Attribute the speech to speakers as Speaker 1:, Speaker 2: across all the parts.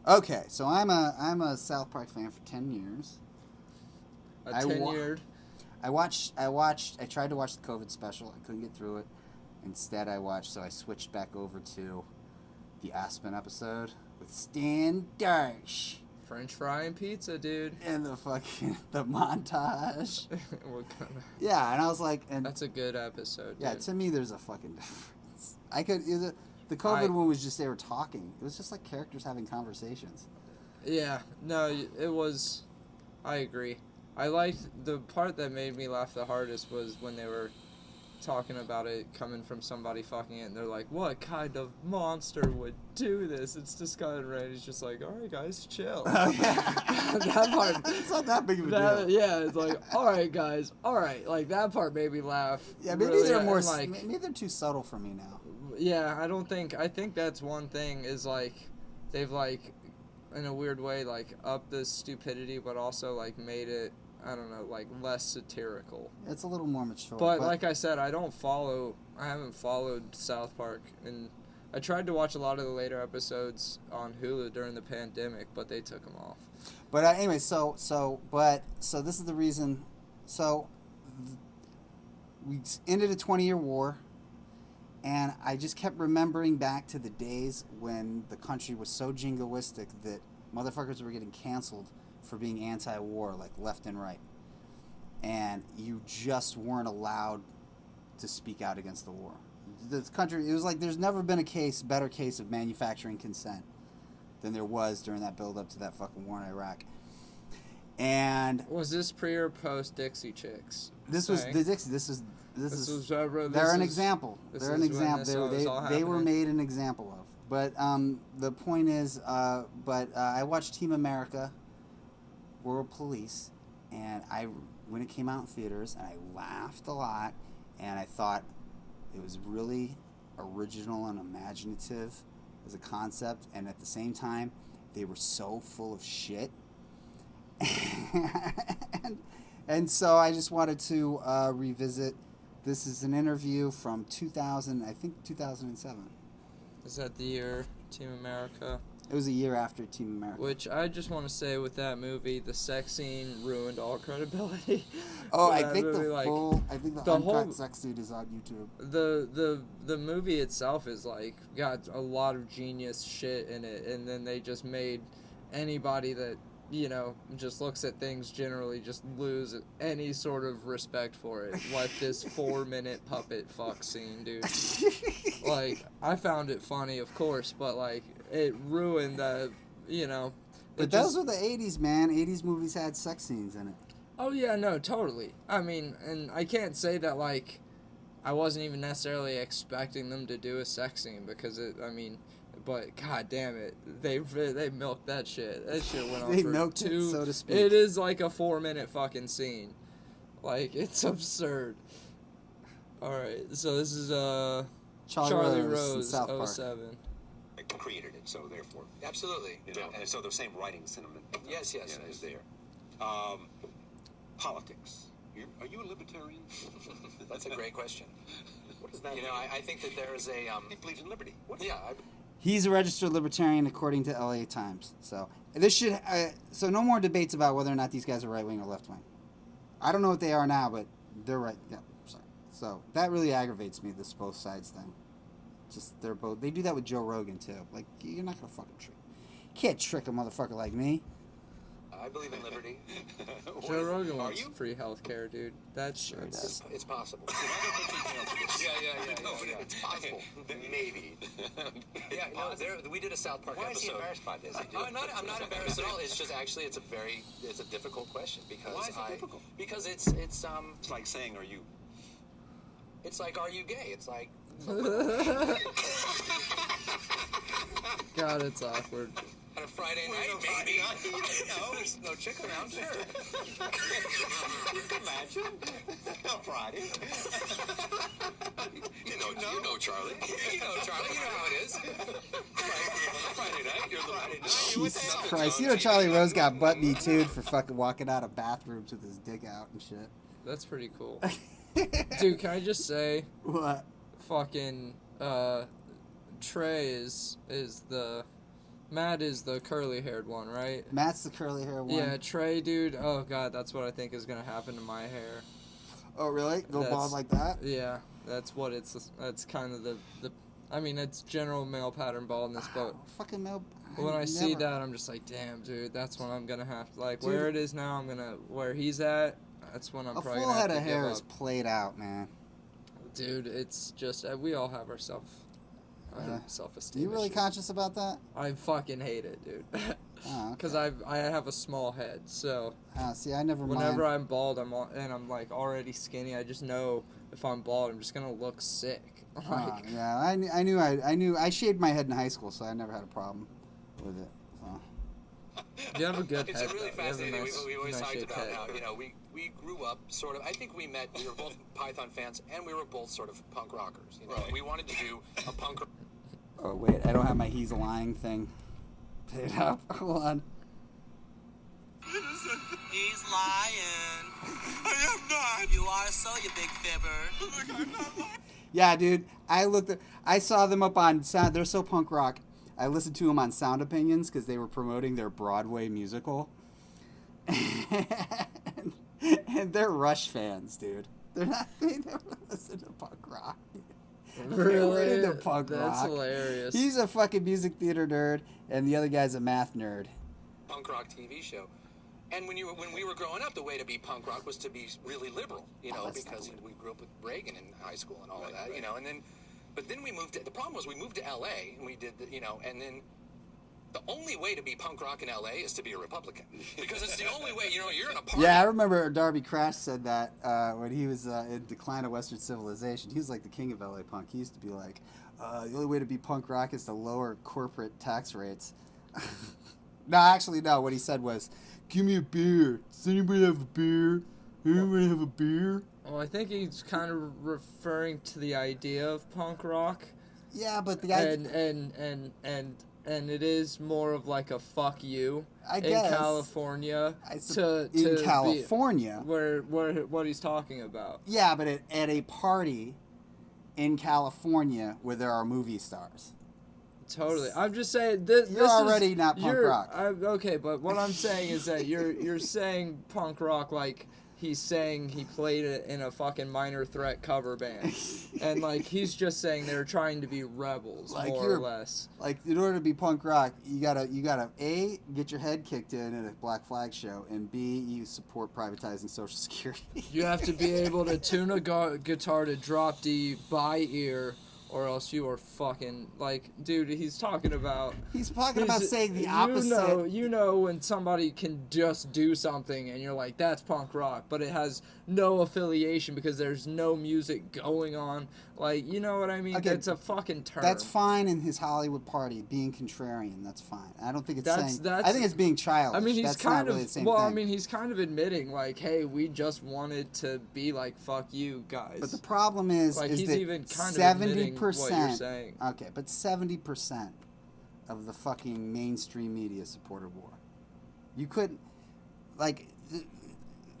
Speaker 1: Okay, so I'm a South Park fan for 10 years.
Speaker 2: A
Speaker 1: I wa-
Speaker 2: tenured.
Speaker 1: I tried to watch the COVID special. I couldn't get through it. Instead, so I switched back over to the Aspen episode with Stan Darsh
Speaker 2: French fry and pizza, dude.
Speaker 1: and the montage.
Speaker 2: What kind of...
Speaker 1: Yeah, and I was like, and
Speaker 2: That's a good episode,
Speaker 1: yeah,
Speaker 2: dude.
Speaker 1: to me, there's a fucking difference. The COVID one was just they were talking. It was just like characters having conversations.
Speaker 2: Yeah, no, it was... I agree. I liked... The part that made me laugh the hardest was when they were talking about it coming from somebody fucking it, and they're like, what kind of monster would do this? It's just kind of right. He's just like, alright, guys, chill.
Speaker 1: Oh, yeah.
Speaker 2: That part...
Speaker 1: It's not that big of a deal.
Speaker 2: Yeah, it's like, alright, guys, alright. Like, that part made me laugh.
Speaker 1: Yeah, maybe
Speaker 2: really,
Speaker 1: they're more.
Speaker 2: and, like,
Speaker 1: Maybe they're too subtle for me now.
Speaker 2: yeah, I think that's one thing is, like, they've, like, in a weird way, like, upped the stupidity, but also, like, made it, I don't know, like, less satirical.
Speaker 1: It's a little more mature.
Speaker 2: But like I said, I haven't followed South Park, and I tried to watch a lot of the later episodes on Hulu during the pandemic, but they took them off.
Speaker 1: But anyway, so this is the reason. So we ended a 20-year war, and I just kept remembering back to the days when the country was so jingoistic that motherfuckers were getting canceled for being anti-war, like left and right. And you just weren't allowed to speak out against the war. This country, it was like there's never been a better case of manufacturing consent than there was during that build-up to that fucking war in Iraq. And
Speaker 2: was this pre or post Dixie Chicks?
Speaker 1: This was the Dixie. They're an example. They're an example. They were made an example of. But the point is, I watched Team America, World Police, and when it came out in theaters, and I laughed a lot, and I thought it was really original and imaginative as a concept, and at the same time, they were so full of shit. and so I just wanted to revisit. This is an interview from 2007.
Speaker 2: Is that the year Team America?
Speaker 1: It was a year after Team America.
Speaker 2: Which I just want to say with that movie, the sex scene ruined all credibility.
Speaker 1: Oh, I think the uncut
Speaker 2: whole
Speaker 1: sex scene is on YouTube.
Speaker 2: The movie itself is like got a lot of genius shit in it, and then they just made anybody that just looks at things generally just lose any sort of respect for it. Like this 4-minute puppet fuck scene, dude. Like, I found it funny, of course, but, like, it ruined the,
Speaker 1: But those were the 80s, man. 80s movies had sex scenes in it.
Speaker 2: Oh, yeah, no, totally. I mean, and I can't say that, like, I wasn't even necessarily expecting them to do a sex scene because but god damn it, they milked that shit. That shit went on
Speaker 1: they
Speaker 2: for
Speaker 1: milked it, so to speak.
Speaker 2: It is like a 4-minute fucking scene. Like, it's absurd. Alright, so this is Charlie Rose,
Speaker 1: South Park.
Speaker 2: 07.
Speaker 3: Created it, so therefore.
Speaker 4: Absolutely.
Speaker 3: And so the same writing sentiment.
Speaker 4: Yes.
Speaker 3: Is there. Politics. Are you a libertarian?
Speaker 4: That's a great question.
Speaker 3: What does that mean?
Speaker 4: I think that there is a...
Speaker 3: He believes in liberty.
Speaker 1: He's a registered libertarian according to LA Times. So this should so no more debates about whether or not these guys are right wing or left wing. I don't know what they are now, but they're right. Yeah, sorry. So that really aggravates me. This both sides thing. Just they do that with Joe Rogan too. Like, you're not gonna fucking can't trick a motherfucker like me.
Speaker 4: I believe in liberty.
Speaker 2: Joe Rogan wants free healthcare, dude. That's
Speaker 1: sure does.
Speaker 4: It's possible.
Speaker 3: Yeah.
Speaker 4: It's possible.
Speaker 3: Maybe.
Speaker 4: Yeah, no, we did a South Park episode.
Speaker 3: Why is he embarrassed by this?
Speaker 4: I'm not embarrassed at all. It's just actually it's a difficult question because
Speaker 3: why is it difficult?
Speaker 4: Because it's
Speaker 3: like saying are you?
Speaker 4: It's like are you gay? It's like.
Speaker 2: God, it's awkward.
Speaker 4: On a Friday night, maybe. There's no chick around, sure.
Speaker 3: Imagine. On Friday.
Speaker 4: You know, Charlie. You know how it is. Friday night, you're the Friday night.
Speaker 1: Jesus Christ. Charlie Rose got butt me too for fucking walking out of bathrooms with his dick out and shit.
Speaker 2: That's pretty cool. Dude, can I just say...
Speaker 1: What?
Speaker 2: Fucking, Trey is the Matt is the curly-haired one, right?
Speaker 1: Matt's the curly hair one.
Speaker 2: Yeah, Trey, dude. Oh god, that's what I think is gonna happen to my hair.
Speaker 1: Oh, really? Go bald like that?
Speaker 2: Yeah, that's what it's. That's kind of the. I mean, it's general male pattern baldness, but
Speaker 1: Fucking male.
Speaker 2: when I see that, I'm just like, damn, dude, that's when I'm gonna have to, like,
Speaker 1: Dude.
Speaker 2: where it is now, where he's at, that's when I'm
Speaker 1: A
Speaker 2: probably
Speaker 1: full
Speaker 2: gonna have
Speaker 1: head
Speaker 2: to
Speaker 1: of hair
Speaker 2: give
Speaker 1: is
Speaker 2: up.
Speaker 1: played out, man.
Speaker 2: Dude, it's just, we all have our self-esteem
Speaker 1: You really
Speaker 2: issues.
Speaker 1: conscious about that?
Speaker 2: I fucking hate it, dude.
Speaker 1: Oh, okay.
Speaker 2: Because I have a small head, so
Speaker 1: See, I never
Speaker 2: whenever
Speaker 1: mind.
Speaker 2: I'm bald, I'm like already skinny. I just know if I'm bald, I'm just gonna look sick. Like,
Speaker 1: Yeah, I knew. I shaved my head in high school, so I never had a problem with it. So.
Speaker 2: you have a good
Speaker 4: It's
Speaker 2: head.
Speaker 4: really
Speaker 2: though. You have a
Speaker 4: fascinating.
Speaker 2: nice-
Speaker 4: We always
Speaker 2: nice
Speaker 4: talked
Speaker 2: shaped
Speaker 4: about
Speaker 2: head.
Speaker 4: how, we grew up sort of, I think we were both Python fans, and we were both sort of punk rockers. We wanted to do a punk rock.
Speaker 1: Oh wait, I don't have my "he's lying" thing paid up. Hold on.
Speaker 5: He's lying.
Speaker 3: I am not.
Speaker 5: You are so, you big fibber.
Speaker 3: Look, I'm not lying.
Speaker 1: Yeah, dude. I saw them up on Sound. They're so punk rock. I listened to them on Sound Opinions because they were promoting their Broadway musical. And they're Rush fans, dude. They're not. They never listen to punk rock.
Speaker 2: Really?
Speaker 1: They were into punk
Speaker 2: That's
Speaker 1: rock.
Speaker 2: hilarious.
Speaker 1: He's a fucking music theater nerd, and the other guy's a math nerd.
Speaker 4: Punk rock TV show. And when we were growing up, the way to be punk rock was to be really liberal,
Speaker 1: that's
Speaker 4: because
Speaker 1: not
Speaker 4: we grew up with Reagan in high school and all of that, and then we moved to, the problem was we moved to LA and we did and then the only way to be punk rock in LA is to be a Republican, because it's the only way, you're in a party.
Speaker 1: Yeah, I remember Darby Crash said that when he was in Decline of Western Civilization. He was like the king of LA punk. He used to be like, the only way to be punk rock is to lower corporate tax rates. No, actually, no. What he said was, give me a beer. Does anybody have a beer? Anybody have a beer?
Speaker 2: Well, I think he's kind of referring to the idea of punk rock.
Speaker 1: Yeah, but the guy...
Speaker 2: And it is more of like a fuck you
Speaker 1: I
Speaker 2: in
Speaker 1: guess.
Speaker 2: California
Speaker 1: in California.
Speaker 2: where what he's talking about.
Speaker 1: Yeah, but at a party in California where there are movie stars.
Speaker 2: Totally. I'm just saying this.
Speaker 1: You're already not punk rock.
Speaker 2: Okay, but what I'm saying is that you're saying punk rock like he's saying he played it in a fucking Minor Threat cover band, and like he's just saying they're trying to be rebels,
Speaker 1: Like
Speaker 2: more or less.
Speaker 1: Like, in order to be punk rock, you gotta A, get your head kicked in at a Black Flag show, and B, you support privatizing Social Security.
Speaker 2: You have to be able to tune a guitar to drop D by ear, or else you are fucking, like, dude, he's talking about
Speaker 1: saying the opposite.
Speaker 2: You know when somebody can just do something and you're like, that's punk rock, but it has no affiliation because there's no music going on. Like, you know what I mean?
Speaker 1: Okay,
Speaker 2: That's a fucking term.
Speaker 1: That's fine in his Hollywood party, being contrarian. That's fine. I don't think it's
Speaker 2: That's-
Speaker 1: saying.
Speaker 2: that's-
Speaker 1: I think it's being childish.
Speaker 2: I mean, he's
Speaker 1: that's
Speaker 2: kind
Speaker 1: not really
Speaker 2: of,
Speaker 1: the same
Speaker 2: well,
Speaker 1: thing.
Speaker 2: I mean, he's kind of admitting, like, hey, we just wanted to be like, fuck you guys.
Speaker 1: But the problem is,
Speaker 2: Like,
Speaker 1: is
Speaker 2: he's
Speaker 1: that
Speaker 2: even kind of admitting what you're
Speaker 1: 70%.
Speaker 2: saying.
Speaker 1: Okay, but 70% of the fucking mainstream media supported war. You couldn't, like,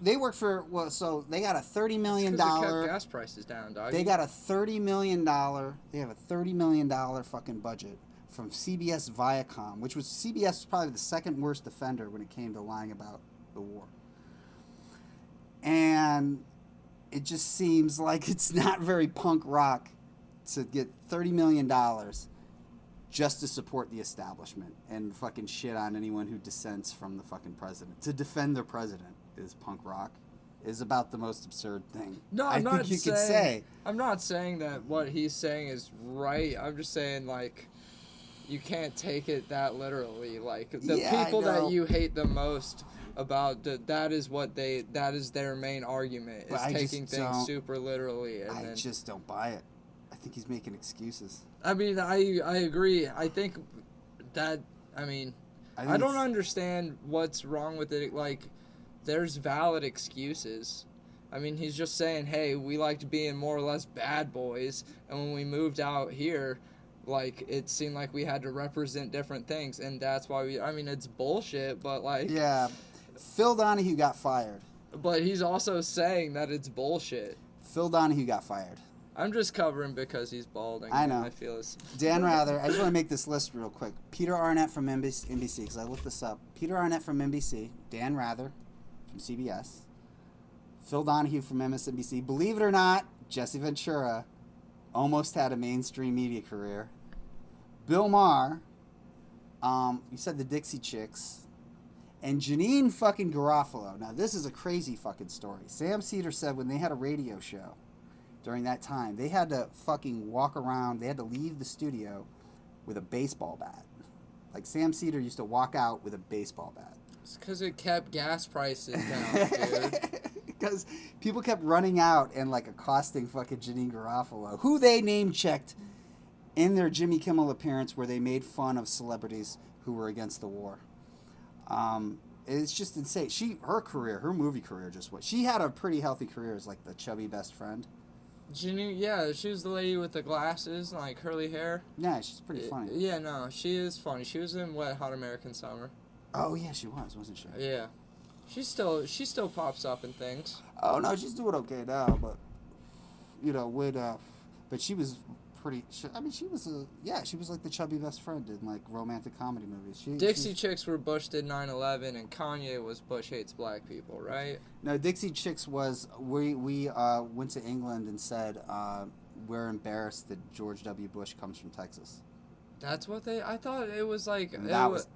Speaker 1: they work for, well, so they got a $30 million.
Speaker 2: It's 'cause it kept gas prices down, dog.
Speaker 1: They got a $30 million. They have a $30 million fucking budget from CBS Viacom, which was CBS was probably the second worst offender when it came to lying about the war. And it just seems like it's not very punk rock to get $30 million just to support the establishment and fucking shit on anyone who dissents from the fucking president. To defend their president is punk rock. Is about the most absurd thing.
Speaker 2: No,
Speaker 1: I
Speaker 2: I'm not
Speaker 1: think you
Speaker 2: saying,
Speaker 1: could say.
Speaker 2: I'm not saying that what he's saying is right. I'm just saying, like, you can't take it that literally. Like, the
Speaker 1: Yeah,
Speaker 2: people
Speaker 1: I know.
Speaker 2: that you hate the most about that is their main argument,
Speaker 1: But
Speaker 2: is
Speaker 1: I just
Speaker 2: taking things
Speaker 1: don't-
Speaker 2: super literally. And
Speaker 1: I
Speaker 2: then,
Speaker 1: just don't buy it. I think he's making excuses.
Speaker 2: I mean, I agree. I think that, I mean,
Speaker 1: think
Speaker 2: I don't
Speaker 1: it's-
Speaker 2: understand what's wrong with it. Like, there's valid excuses. I mean, he's just saying, hey, we liked being more or less bad boys, and when we moved out here, like, it seemed like we had to represent different things, and that's why I mean, it's bullshit, but, like...
Speaker 1: Yeah. Phil Donahue got fired.
Speaker 2: But he's also saying that it's bullshit.
Speaker 1: Phil Donahue got fired.
Speaker 2: I'm just covering because he's balding.
Speaker 1: I know.
Speaker 2: I feel it's...
Speaker 1: Dan Rather. I just want to make this list real quick. Peter Arnett from NBC, because I looked this up. Peter Arnett from NBC. Dan Rather from CBS. Phil Donahue from MSNBC. Believe it or not, Jesse Ventura almost had a mainstream media career. Bill Maher. You said the Dixie Chicks. And Janine fucking Garofalo. Now, this is a crazy fucking story. Sam Cedar said when they had a radio show during that time, they had to fucking walk around. They had to leave the studio with a baseball bat. Like, Sam Cedar used to walk out with a baseball bat.
Speaker 2: It's because it kept gas prices down, dude.
Speaker 1: Because people kept running out and, like, accosting fucking Janine Garofalo, who they name-checked in their Jimmy Kimmel appearance where they made fun of celebrities who were against the war. It's just insane. Her movie career she had a pretty healthy career as like the chubby best friend.
Speaker 2: Yeah, she was the lady with the glasses and like curly hair.
Speaker 1: Yeah, she's pretty funny.
Speaker 2: Yeah, no, she is funny. She was in Wet Hot American Summer.
Speaker 1: Oh yeah, she wasn't she?
Speaker 2: Yeah, she still pops up in things.
Speaker 1: Oh no, she's doing okay now, but but she was pretty. She was like the chubby best friend in like romantic comedy movies.
Speaker 2: Dixie Chicks were Bush did 9/11, and Kanye was Bush hates black people, right?
Speaker 1: No, Dixie Chicks was we went to England and said we're embarrassed that George W. Bush comes from Texas.
Speaker 2: That's what I thought it was like.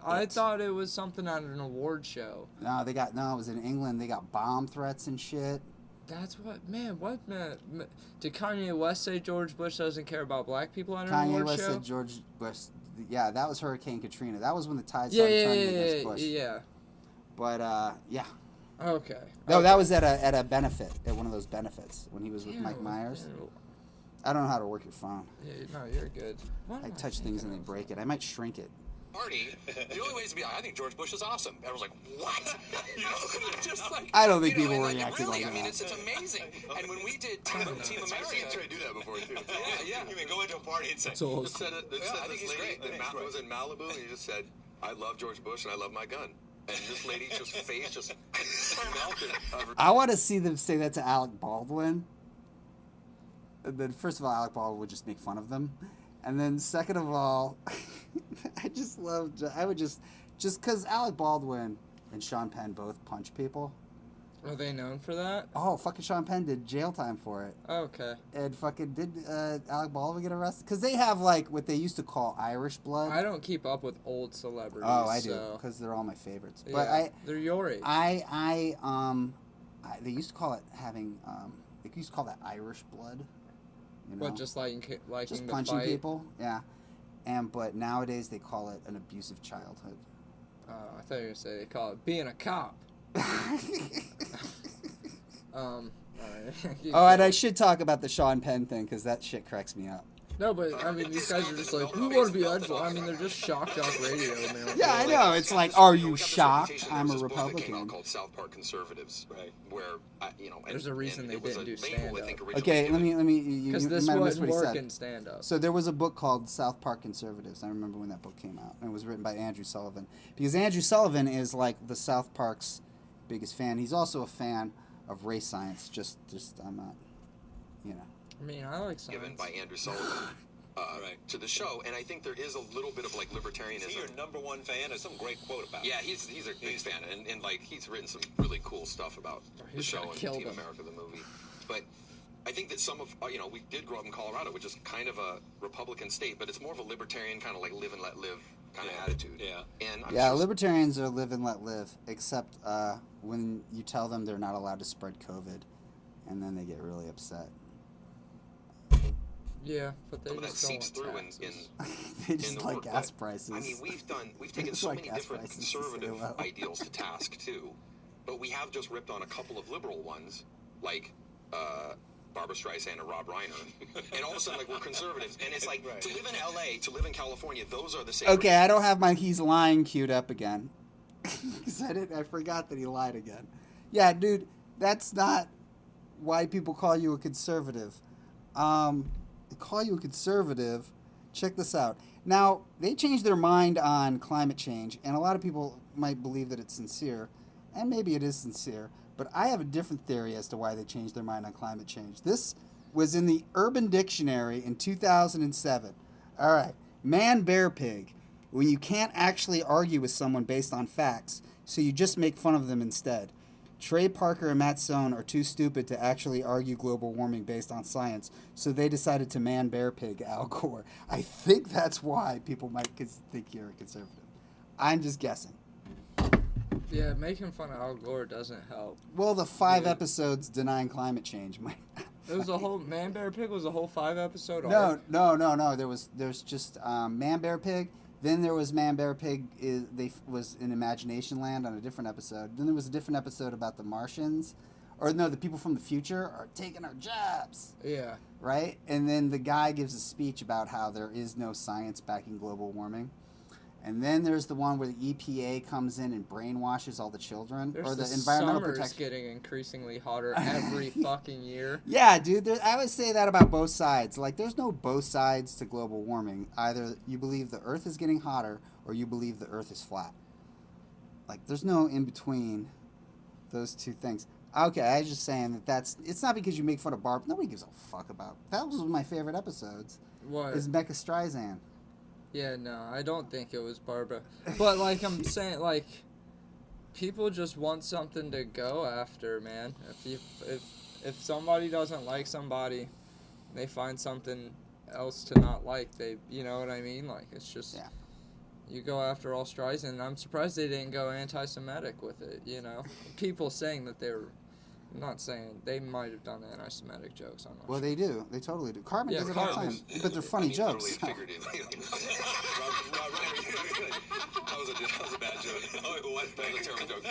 Speaker 2: I thought it was something at an award show.
Speaker 1: No, it was in England. They got bomb threats and shit.
Speaker 2: That's what did Kanye West say George Bush doesn't care about black people at an
Speaker 1: Kanye
Speaker 2: award
Speaker 1: West
Speaker 2: show?
Speaker 1: said George Bush. Yeah, that was Hurricane Katrina. That was when the tide started turning against Bush.
Speaker 2: Yeah.
Speaker 1: But yeah.
Speaker 2: Okay.
Speaker 1: No, that was at a benefit, at one of those benefits when he was with Mike Myers.
Speaker 2: Ew.
Speaker 1: I don't know how to work your phone.
Speaker 2: Yeah, no, you're good.
Speaker 1: I touch things and they break it. I might shrink it.
Speaker 4: Party, the only way is to be like, I think George Bush is awesome. Everyone's like, what? You know, just like,
Speaker 1: I don't think
Speaker 4: you know,
Speaker 1: people
Speaker 4: and
Speaker 1: reacted
Speaker 4: really,
Speaker 1: like
Speaker 4: I mean,
Speaker 1: that.
Speaker 4: it's amazing. And when we did Team America,
Speaker 3: I've seen Trey do that before too.
Speaker 4: Yeah.
Speaker 3: You mean go into a party and say,
Speaker 2: It's awesome.
Speaker 3: just said it.
Speaker 4: I think
Speaker 3: This
Speaker 4: he's
Speaker 3: lady
Speaker 4: great.
Speaker 3: that was in Malibu, and he just said, "I love George Bush and I love my gun." And this lady's face just melted.
Speaker 1: I want to see them say that to Alec Baldwin. And then, first of all, Alec Baldwin would just make fun of them. And then, second of all, I would just because Alec Baldwin and Sean Penn both punch people.
Speaker 2: Are they known for that?
Speaker 1: Oh, fucking Sean Penn did jail time for it.
Speaker 2: Okay.
Speaker 1: And fucking did Alec Baldwin get arrested? Because they have, like, what they used to call Irish blood.
Speaker 2: I don't keep up with old celebrities.
Speaker 1: Oh, I do,
Speaker 2: so.
Speaker 1: because they're all my favorites.
Speaker 2: Yeah,
Speaker 1: But
Speaker 2: they're your age.
Speaker 1: they used to call it having, they used to call that Irish blood. You know?
Speaker 2: What, just liking
Speaker 1: Just
Speaker 2: the
Speaker 1: punching
Speaker 2: fight?
Speaker 1: people, yeah. But nowadays they call it an abusive childhood.
Speaker 2: I thought you were going to say they call it being a cop. All right.
Speaker 1: Oh, and I should talk about the Sean Penn thing because that shit cracks me up.
Speaker 2: No, but I mean, these guys are just like, we want to be edgeful. I mean, they're just shock jock radio, man.
Speaker 1: Yeah, I know. It's like, are you
Speaker 4: We got this
Speaker 1: shocked?
Speaker 4: reputation.
Speaker 1: I'm a
Speaker 4: There was this book that came out
Speaker 1: Republican.
Speaker 4: called South Park Conservatives,
Speaker 3: Right.
Speaker 4: where
Speaker 2: There's a reason
Speaker 4: and
Speaker 2: they
Speaker 4: it was
Speaker 2: didn't
Speaker 4: a
Speaker 2: do
Speaker 4: label, I
Speaker 2: stand-up.
Speaker 4: think, originally
Speaker 1: Okay, let
Speaker 4: given-
Speaker 1: me. You
Speaker 2: Because
Speaker 1: might
Speaker 2: this
Speaker 1: have missed
Speaker 2: wasn't
Speaker 1: what he said.
Speaker 2: working stand up.
Speaker 1: So there was a book called South Park Conservatives. I remember when that book came out. And it was written by Andrew Sullivan. Because Andrew Sullivan is like the South Park's biggest fan. He's also a fan of race science. Just I'm not, you know.
Speaker 2: I mean, I like
Speaker 4: given
Speaker 2: science.
Speaker 4: by Andrew Sullivan to the show, and I think there is a little bit of like
Speaker 3: Is
Speaker 4: libertarianism.
Speaker 3: he your number one fan? There's some great quote about it.
Speaker 4: Yeah, he's a big fan, and like he's written some really cool stuff about the
Speaker 2: He's
Speaker 4: show
Speaker 2: gonna
Speaker 4: and
Speaker 2: kill
Speaker 4: Team
Speaker 2: them.
Speaker 4: America, the movie. But I think that some of we did grow up in Colorado, which is kind of a Republican state, but it's more of a libertarian kind of like live and let live kind of attitude.
Speaker 3: Yeah.
Speaker 4: And I'm
Speaker 1: Yeah,
Speaker 4: sure
Speaker 1: libertarians are live and let live, except when you tell them they're not allowed to spread COVID, and then they get really upset.
Speaker 2: Yeah, but they
Speaker 4: some of that
Speaker 2: just don't
Speaker 4: seeps
Speaker 2: want
Speaker 4: through in
Speaker 2: taxes.
Speaker 1: They
Speaker 4: in
Speaker 1: just
Speaker 4: the
Speaker 1: like
Speaker 4: work,
Speaker 1: gas
Speaker 4: but,
Speaker 1: prices.
Speaker 4: I mean, we've taken
Speaker 1: It's
Speaker 4: so
Speaker 1: like
Speaker 4: many
Speaker 1: gas
Speaker 4: different
Speaker 1: prices to stay
Speaker 4: conservative
Speaker 1: low.
Speaker 4: ideals to task too, but we have just ripped on a couple of liberal ones, like Barbara Streisand and Rob Reiner, and all of a sudden, like we're conservatives, and it's like
Speaker 3: Right.
Speaker 4: to live in LA, to live in California, those are the sacred.
Speaker 1: Okay, I don't have my he's lying queued up again. Because I forgot that he lied again. Yeah, dude, that's not why people call you a conservative. They call you a conservative. Check this out. Now, they changed their mind on climate change, and a lot of people might believe that it's sincere, and maybe it is sincere, but I have a different theory as to why they changed their mind on climate change. This was in the Urban Dictionary in 2007. All right. Man, bear, pig. When you can't actually argue with someone based on facts, so you just make fun of them instead. Trey Parker and Matt Stone are too stupid to actually argue global warming based on science, so they decided to man, bear, pig Al Gore. I think that's why people might think you're a conservative. I'm just guessing.
Speaker 2: Yeah, making fun of Al Gore doesn't help.
Speaker 1: Well, the 5 episodes denying climate change might.
Speaker 2: It was a whole Man Bear Pig was a whole 5 episode
Speaker 1: No.
Speaker 2: arc.
Speaker 1: There's just Man Bear Pig. Then there was Man Bear Pig. Was in Imagination Land on a different episode. Then there was a different episode about the Martians, or no, the people from the future are taking our jobs.
Speaker 2: Yeah.
Speaker 1: Right, and then the guy gives a speech about how there is no science backing global warming. And then there's the one where the EPA comes in and brainwashes all the children, or the environmental
Speaker 2: summer's
Speaker 1: protection.
Speaker 2: getting increasingly hotter every fucking year.
Speaker 1: Yeah, dude. I would say that about both sides. Like, there's no both sides to global warming. Either you believe the Earth is getting hotter, or you believe the Earth is flat. Like, there's no in between those two things. Okay, I was just saying it's not because you make fun of Barb. Nobody gives a fuck about. That was one of my favorite episodes.
Speaker 2: What?
Speaker 1: Is Mecha Streisand.
Speaker 2: Yeah, no, I don't think it was Barbara. But, like, I'm saying, like, people just want something to go after, man. If somebody doesn't like somebody, they find something else to not like. You know what I mean? Like, it's just,
Speaker 1: Yeah.
Speaker 2: You go after all Streisand, and I'm surprised they didn't go anti-Semitic with it, you know? People saying that they were, I'm not saying, they might have done anti-Semitic jokes, I'm not
Speaker 1: Well,
Speaker 2: sure.
Speaker 1: they do. They totally do. Carmen
Speaker 2: Yeah,
Speaker 1: does it all the
Speaker 2: Carmen.
Speaker 1: time. But they're funny jokes.
Speaker 3: Literally, figuratively. That was a bad joke. Oh, what? That was a terrible joke.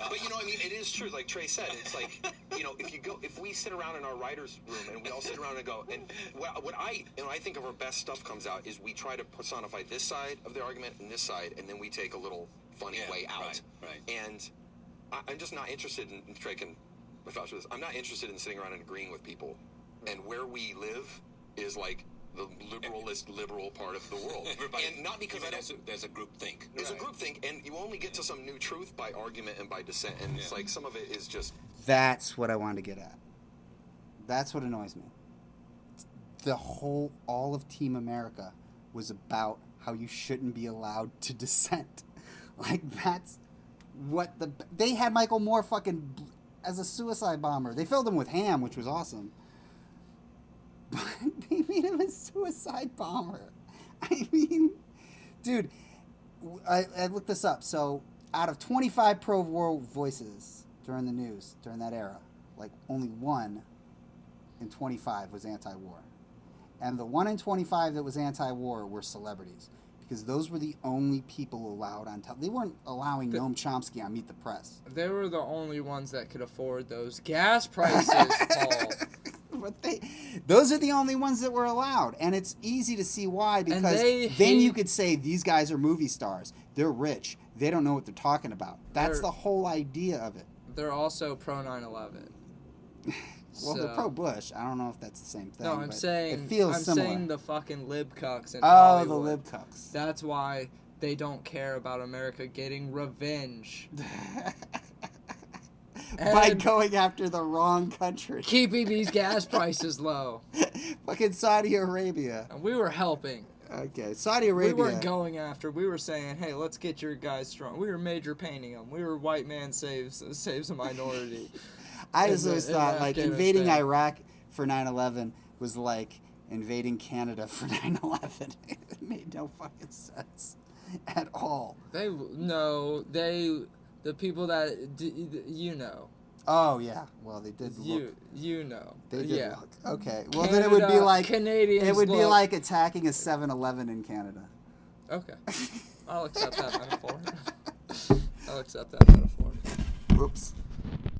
Speaker 3: But you know, I mean, it is true. Like Trey said, it's like, you know, if we sit around in our writers' room and we all sit around and go, and what I think of our best stuff comes out is we try to personify this side of the argument and this side, and then we take a little funny way out.
Speaker 4: Right.
Speaker 3: And I'm just not interested in Trey can vouch for this. I'm not interested in sitting around and agreeing with people. And where we live is like the liberal part of the world. And not because
Speaker 4: there's a group think.
Speaker 3: There's a group think, and you only get to some new truth by argument and by dissent. And it's like some of it is just.
Speaker 1: That's what I wanted to get at. That's what annoys me. All of Team America was about how you shouldn't be allowed to dissent. Like, that's what they had Michael Moore fucking as a suicide bomber. They filled him with ham, which was awesome. But they made him a suicide bomber. I mean, dude, I looked this up. So, out of 25 pro-war voices during the news, during that era, like, only 1 in 25 was anti-war. And the 1 in 25 that was anti-war were celebrities. Because those were the only people allowed on television. They weren't allowing Noam Chomsky on Meet the Press.
Speaker 2: They were the only ones that could afford those gas prices, Paul.
Speaker 1: But those are the only ones that were allowed. And it's easy to see why, because then you could say these guys are movie stars. They're rich. They don't know what they're talking about. That's the whole idea of it.
Speaker 2: They're also pro 9/11.
Speaker 1: Well, they're pro-Bush. I don't know if that's the same thing.
Speaker 2: No, I'm saying
Speaker 1: it feels similar.
Speaker 2: saying the fucking lib cucks in
Speaker 1: Oh,
Speaker 2: Hollywood.
Speaker 1: the lib cucks.
Speaker 2: That's why they don't care about America getting revenge.
Speaker 1: By going after the wrong country.
Speaker 2: Keeping these gas prices low.
Speaker 1: Fucking Saudi Arabia.
Speaker 2: And we were helping.
Speaker 1: Okay, Saudi Arabia.
Speaker 2: We weren't going after. We were saying, hey, let's get your guys strong. We were major painting them. We were white man saves a minority.
Speaker 1: I just always thought, like, invading
Speaker 2: Afghanistan.
Speaker 1: Iraq for 9/11 was like invading Canada for 9/11. It made no fucking sense at all.
Speaker 2: The people that, you know.
Speaker 1: Oh, yeah. Well, they did look.
Speaker 2: You know.
Speaker 1: They did
Speaker 2: yeah.
Speaker 1: look. Okay. Well, then it would be like.
Speaker 2: Canadians
Speaker 1: it would be
Speaker 2: look.
Speaker 1: like attacking a 7-Eleven in Canada.
Speaker 2: Okay. I'll accept that metaphor. I'll accept that metaphor.